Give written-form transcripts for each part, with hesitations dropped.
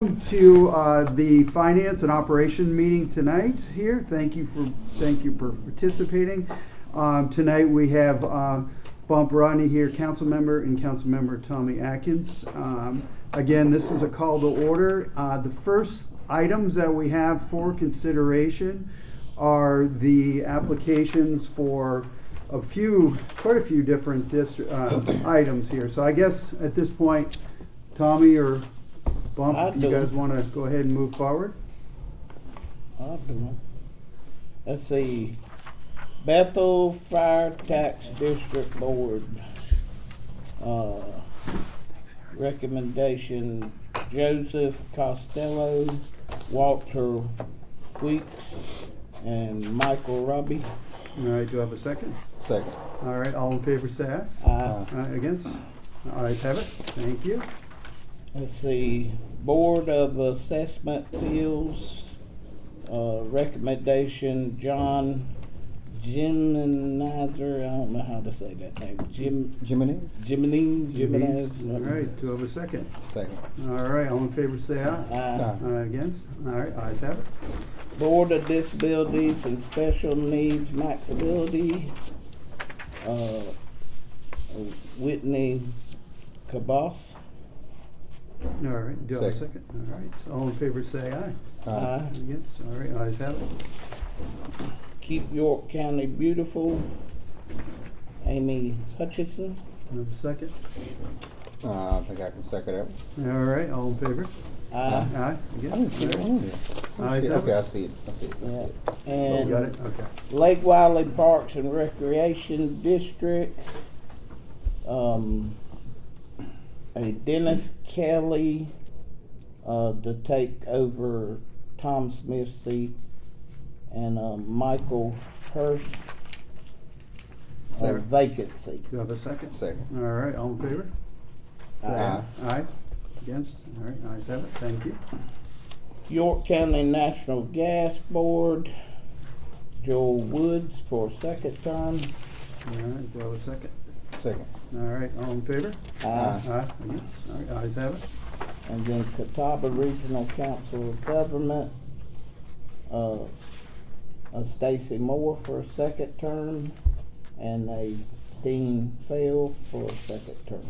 To the finance and operation meeting tonight here. Thank you for participating. Tonight we have Bump Rodney here, council member, and council member Tommy Atkins. Again, this is a call to order. The first items that we have for consideration are the applications for quite a few different items here. So I guess at this point, Tommy or Bump, you guys want to go ahead and move forward? I'll do it. Let's see. Bethel Fire Tax District Board. Recommendation Joseph Costello, Walter Weeks, and Michael Robbie. All right, do I have a second? Second. All right, all in favor say aye. Aye. Against? Ayes have it. Thank you. Let's see, Board of Assessment Appeals, recommendation John Jimenizer, I don't know how to say that name, Jimenez? Jimenez. All right, do I have a second? Second. All right, all in favor say aye. Aye. Against? All right, ayes have it. Board of Disabilities and Special Needs Maxability, Whitney Cabas. All right, do I have a second? All right, all in favor say aye. Aye. Against? All right, ayes have it. Keep York County Beautiful, Amy Hutchinson. Do I have a second? I think I can second that. All right, all in favor? Aye. Aye. I didn't Against? see that All one Ayes there. have Okay, it. I see it. I see it. I see Yeah. it. Oh, And got it? Okay. Lake Wiley Parks and Recreation District, a Dennis Kelly, to take over Tom Smith's seat, and Michael Hurst, Second. vacancy. Do I have a second? Second. All right, all in favor? Say Aye. Aye. Against? All right, ayes have it. Thank you. York County National Gas Board, Joel Woods for a second term. All right, do I have a second? Second. All right, all in favor? Aye. Aye. Against? All right, ayes have it. And then Catawba Regional Council of Government, Stacy Moore for a second term, and a Dean Fail for a second term.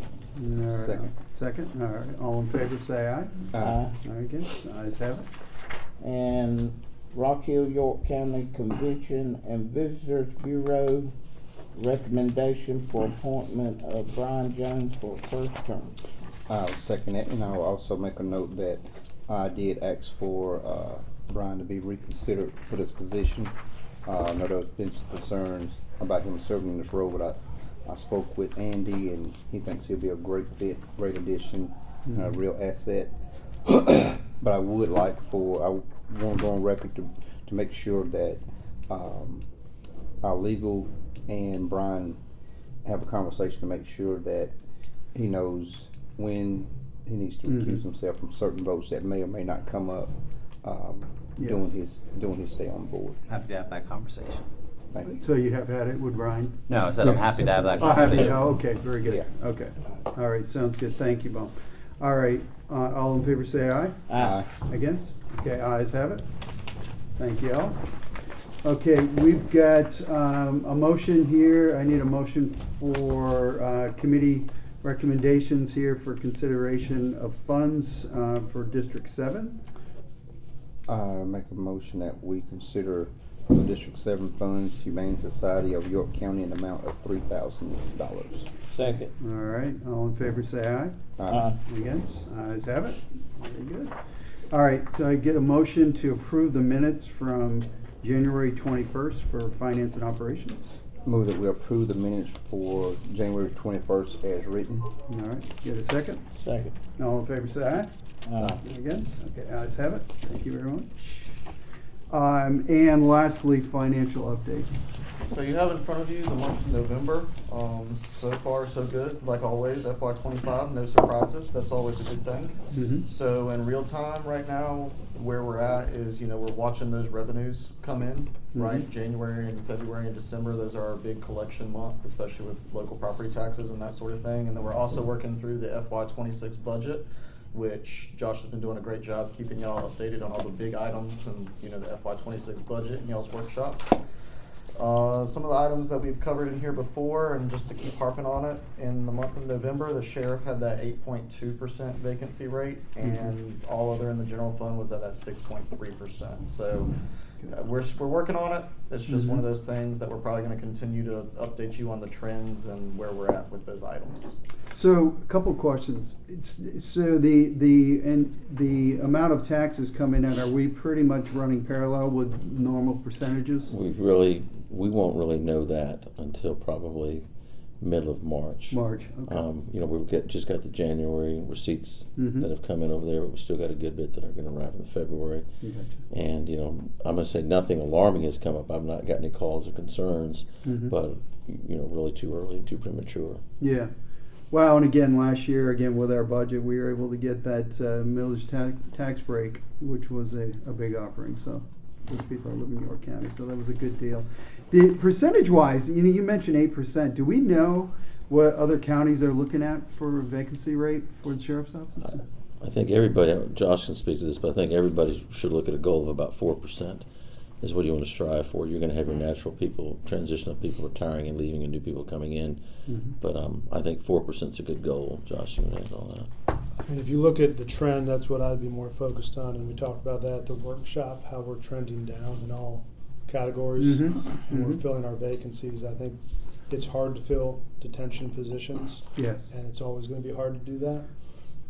All right, Second. Second, all right, all in favor say aye. Aye. All right, against? Ayes have it. And Rock Hill York County Convention and Visitors Bureau, recommendation for appointment of Brian Jones for first term. I'll second it, and I'll also make a note that I did ask for Brian to be reconsidered for this position. I know there's been some concerns about him serving in this role, but I spoke with Andy, and he thinks he'll be a great fit, great addition, and a real asset. But I would like I want to go on record to make sure that our legal and Brian have a conversation to make sure that he knows when he needs to recuse himself from certain votes that may or may not come up during his stay on board. Happy to have that conversation. Thank you. So you have had it with Brian? No, I said I'm happy to have that Oh, happy, conversation. oh, okay, very good. Yeah. Okay, all right, sounds good. Thank you, Bump. All right, all in favor say aye. Aye. Against? Okay, ayes have it. Thank you, Al. Okay, we've got a motion here. I need a motion for committee recommendations here for consideration of funds for District 7. Make a motion that we consider for the District 7 funds, Humane Society of York County, an amount of $3,000. Second. All right, all in favor say aye. Aye. Against? Ayes have it. Very good. All right, so I get a motion to approve the minutes from January 21st for finance and operations. Move that we approve the minutes for January 21st as written. All right, get a second. Second. All in favor say aye. Aye. Against? Okay, ayes have it. Thank you very much. And lastly, financial update. So you have in front of you the month of November. So far, so good. Like always, FY25, no surprises. That's always a good thing. Mm-hmm. So in real time right now, where we're at is, we're watching those revenues come in, right? January and February and December, those are our big collection months, especially with local property taxes and that sort of thing. And then we're also working through the FY26 budget. which Josh has been doing a great job keeping y'all updated on all the big items and, the FY26 budget and y'all's workshops. Some of the items that we've covered in here before, and just to keep harping on it, in the month of November, the sheriff had that 8.2% vacancy rate, and all other in the general fund was at that 6.3%. So we're working on it. It's just one of those things that we're probably going to continue to update you on the trends and where we're at with those items. So, a couple questions. So the amount of taxes coming in, are we pretty much running parallel with normal percentages? We won't really know that until probably middle of March. March, okay. We've just got the January receipts Mhm. that have come in over there, but we still got a good bit that are gonna arrive in February. Gotcha. And, I'm gonna say nothing alarming has come up. I've not got any calls or concerns, Mhm. but, really too early and too premature. Yeah. Well, and again, last year, with our budget, we were able to get that millage tax break, which was a big offering, so those people are living in York County, so that was a good deal. The percentage-wise, you mentioned 8%. Do we know what other counties are looking at for vacancy rate for the sheriff's office? I think everybody, Josh can speak to this, but I think everybody should look at a goal of about 4%. Is what you want to strive for. You're going to have your natural people, transition of people retiring and leaving and new people coming in. Mhm. But I think 4% is a good goal. Josh, you want to add all that? I mean, if you look at the trend, that's what I'd be more focused on, and we talked about that at the workshop, how we're trending down in all categories, Mhm. and we're Mhm. filling our vacancies. I think it's hard to fill detention positions, Yes. and it's always going to be hard to do that.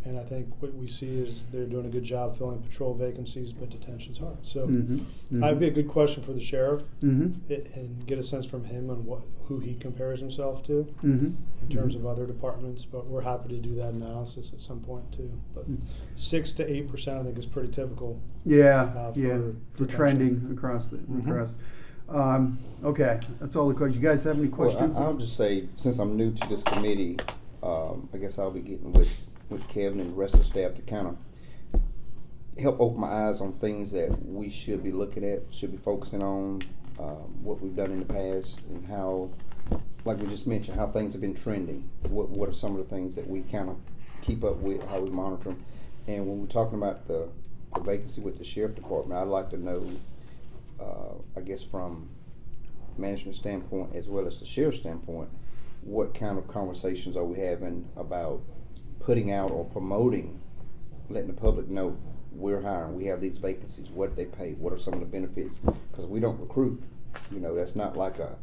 And I think what we see is they're doing a good job filling patrol vacancies, but detention's hard. So Mhm. Mhm. that'd be a good question for the sheriff, Mhm. and get a sense from him on who he compares himself to Mhm. in terms of other departments, but we're happy to do that analysis at some point too. But 6 to 8%, I think, is pretty typical. Yeah, for yeah, for detention. trending across. Okay, that's all the questions. You guys have any questions? Well, I'll just say, since I'm new to this committee, I guess I'll be getting with Kevin and the rest of the staff to kind of help open my eyes on things that we should be looking at, should be focusing on, what we've done in the past, and how, like we just mentioned, how things have been trending. What are some of the things that we kind of keep up with, how we monitor them. And when we're talking about the vacancy with the sheriff department, I'd like to know, I guess from management standpoint as well as the sheriff's standpoint, what kind of conversations are we having about putting out or promoting, letting the public know we're hiring, we have these vacancies, what they pay, what are some of the benefits? Because we don't recruit, that's not like a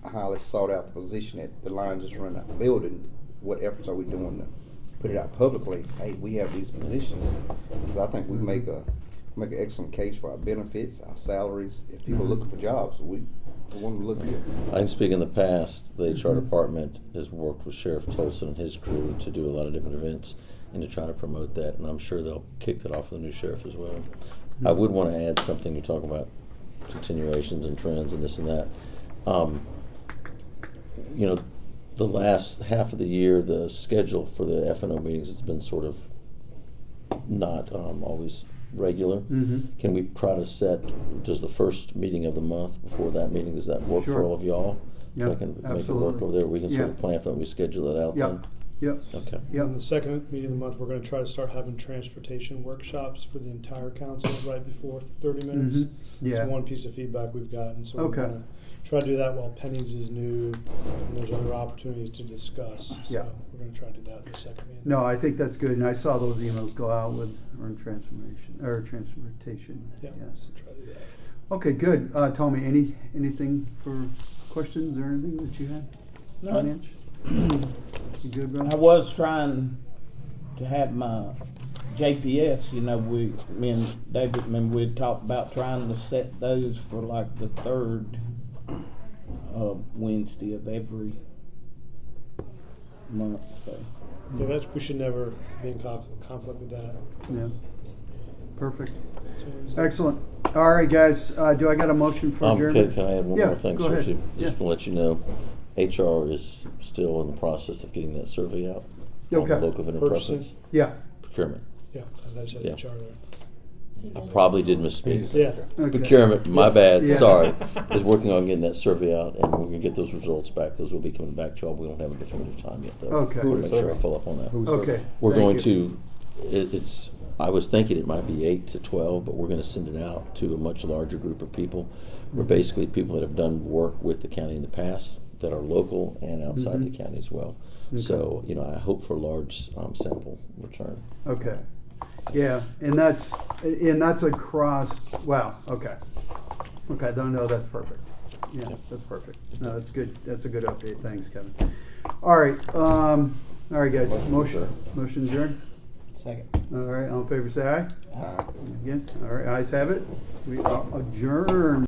highly sought out position that the line just run out the building. What efforts are we doing to put it out publicly? Hey, we have these positions. Because I think we make an excellent case for our benefits, our salaries. If people are looking for jobs, we want to look here. I can speak in the past, the HR department has worked with Sheriff Tolson and his crew to do a lot of different events and to try to promote that, and I'm sure they'll kick that off with the new sheriff as well. I would want to add something. You talk about continuations and trends and this and that. The last half of the year, the schedule for the F&O meetings has been sort of not always regular. Mhm. Can we try to set, does the first meeting of the month before that meeting, does that work Sure. for all of y'all? So I Yep, can make it absolutely. work over there, we can sort Yeah. of plan for it, we schedule it out then? Yep, yep, Okay. Yep. And the second meeting of the month, we're going to try to start having transportation workshops for the entire council right before 30 minutes. Mhm. Yeah. It's one piece of feedback we've gotten, so Okay. we're going to try to do that while Penny's is new, and there's other opportunities to discuss. Yeah. So we're going to try to do that in the second meeting. No, I think that's good, and I saw those emails go out with, transportation, Yeah. yes. Try to do that. Okay, good. Tommy, anything for questions or anything that you had? No. Finance? You good, bro? I was trying to have my JPS, me and David, we had talked about trying to set those for like the third Wednesday of every month, so. Yeah, we should never be in conflict with that. Yeah. Perfect. So, Excellent. All right, guys, do I got a motion for adjournment? Can I add one Yeah, more thing, go sir? ahead. Just Yeah. to let you know, HR is still in the process of getting that survey out. On Okay. the local vendor Purchasing? preference, Yeah. procurement. yeah, as I said, Yeah. HR there. I probably did misspeak. Yeah. Okay. Procurement, my bad, Yeah. sorry, is working on getting that survey out, and we're gonna get those results back. Those will be coming back to y'all. We don't have a definitive time yet, though. Okay. We'll Who's make sure I survey? follow up on that. Who's Okay. We're thank going you. to it's, I was thinking it might be 8 to 12, but we're gonna send it out to a much larger group of people. Where basically people that have done work with the county in the past, that are local and outside the county as well. Okay. So, you know, I hope for a large sample return. Okay. Yeah, and that's across, wow, okay. Okay, no, that's perfect. Yeah, that's perfect. No, that's good. That's a good update. Thanks, Kevin. All right, guys. Motion adjourned. Second. All right, all in favor say aye. Uh, Against? All right, ayes have it. We are adjourned.